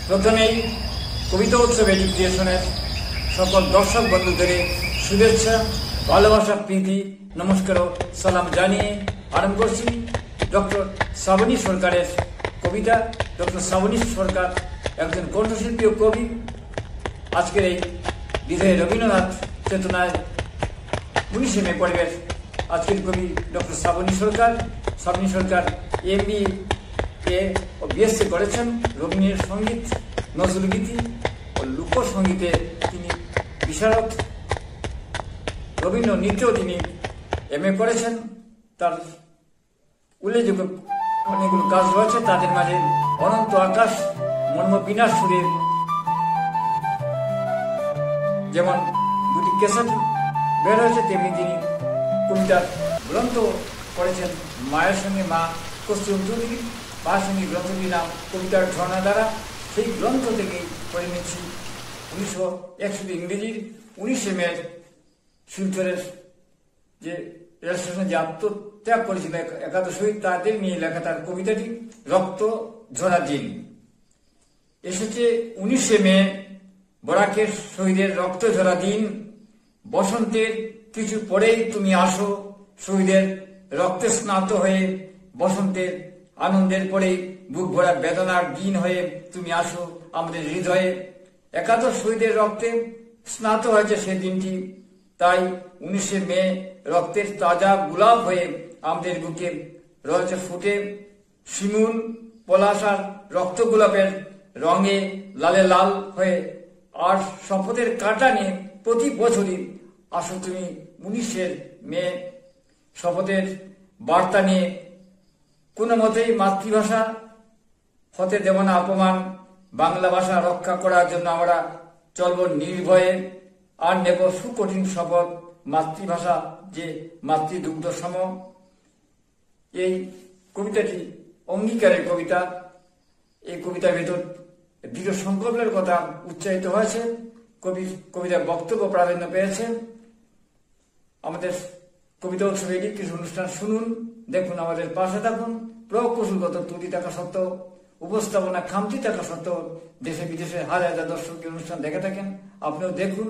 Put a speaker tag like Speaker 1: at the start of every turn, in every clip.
Speaker 1: প্রথমেই কবিতা উৎসব এডুকেশনের সকল দর্শক বন্ধুদের শুভেচ্ছা, ভালোবাসা, প্রীতি, নমস্কার ও সালাম জানিয়ে আরম্ভ করছি ডক্টর শ্রাবণী সরকারের কবিতা। ডক্টর শ্রাবণী সরকার একজন কণ্ঠশিল্পী ও কবি। আজকের এই বিধেয় রবীন্দ্রনাথ চেতনায় 19শে মে পরিবেশ আজকের কবি ডক্টর শ্রাবণী সরকার। শ্রাবণী সরকার MBA ও BSc করেছেন। রবীন্দ্র সঙ্গীত, নজরুল গীতি ও লোকসঙ্গীতে তিনি বিশারদ। রবীন্দ্র নৃত্যেও তিনি MA করেছেন। তার উল্লেখযোগ্য অনেকগুলো কাজ রয়েছে, তাদের মাঝে অনন্ত আকাশ, মর্ম বিনাশ সুরে যেমন দুটি ক্যাসেট বের হয়েছে, তেমনি তিনি কবিতার গ্রন্থ করেছেন। মায়ের সঙ্গে মা কস্তুম চৌধুরী, মায়ের সঙ্গে গ্রন্থটির নাম কবিতার ঝর্ণা দ্বারা। সেই গ্রন্থ থেকেই পড়ে নিচ্ছি 1961 ইংরেজির 19শে মে শিলচরের যে রেল স্টেশনে যে আত্মত্যাগ করেছিল একাদশ শহীদ, তাদের নিয়ে লেখা তার কবিতাটি রক্ত ঝরা দিন। এসেছে 19শে মে, বরাকের শহীদের রক্ত ঝরা দিন। বসন্তের কিছু পরেই তুমি আসো, শহীদের রক্তে স্নাত হয়ে। বসন্তের আনন্দের পরে বুক ভরা বেদনার দিন হয়ে তুমি আসো আমাদের হৃদয়ে। একাদশ শহীদের রক্তে স্নাত হয়েছে সে দিনটি, তাই 19শে মে রক্তের তাজা গোলাপ হয়ে আমাদের বুকে রয়েছে ফুটে। শিমুল, পলাশ আর রক্ত গোলাপের রঙে লালে লাল হয়ে। আর শপথের কাঁটা নিয়ে প্রতি বছরই আসো তুমি 19শে মে। শপথের বার্তা নিয়ে কোনো মতেই মাতৃভাষা হতে দেব না অপমান। বাংলা ভাষা রক্ষা করার জন্য আমরা চলব নির্ভয়ে, আর নেব সুকঠিন শপথ। মাতৃভাষা যে মাতৃদুগ্ধ সম। এই কবিতাটি অঙ্গীকারের কবিতা। এই কবিতার ভেতর দৃঢ় সংকল্পের কথা উচ্চারিত হয়েছে। কবিতার বক্তব্য প্রাধান্য পেয়েছে। আমাদের কবিতা উৎসব কিছু অনুষ্ঠান শুনুন, দেখুন, আমাদের পাশে থাকুন। প্রকৌশলগত ত্রুটি থাকা সত্ত্বেও, উপস্থাপনা খামতি থাকা সত্ত্বেও দেশে বিদেশে হাজার হাজার দর্শক অনুষ্ঠান দেখে থাকেন। আপনিও দেখুন,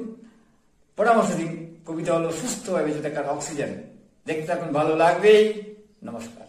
Speaker 1: পরামর্শ দিন। কবিতা হলো সুস্থভাবে বেঁচে থাকার অক্সিজেন। দেখতে থাকুন, ভালো লাগবেই। নমস্কার।